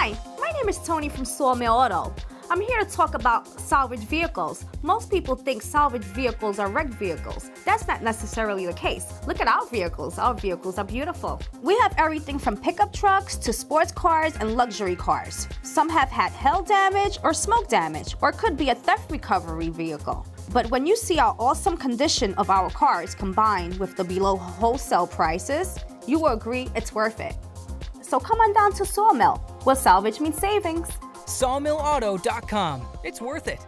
Hi, my name is Tony from Sawmill Auto. I'm here to talk about salvage vehicles. Most people think salvage vehicles are wrecked vehicles. That's not necessarily the case. Look at our vehicles. Our vehicles are beautiful. We have everything from pickup trucks to sports cars and luxury cars. Some have had hail damage or smoke damage, or could be a theft recovery vehicle. But when you see our awesome condition of our cars combined with the below wholesale prices, you will agree it's worth it. So come on down to Sawmill, where salvage means savings. Sawmillauto.com. It's worth it.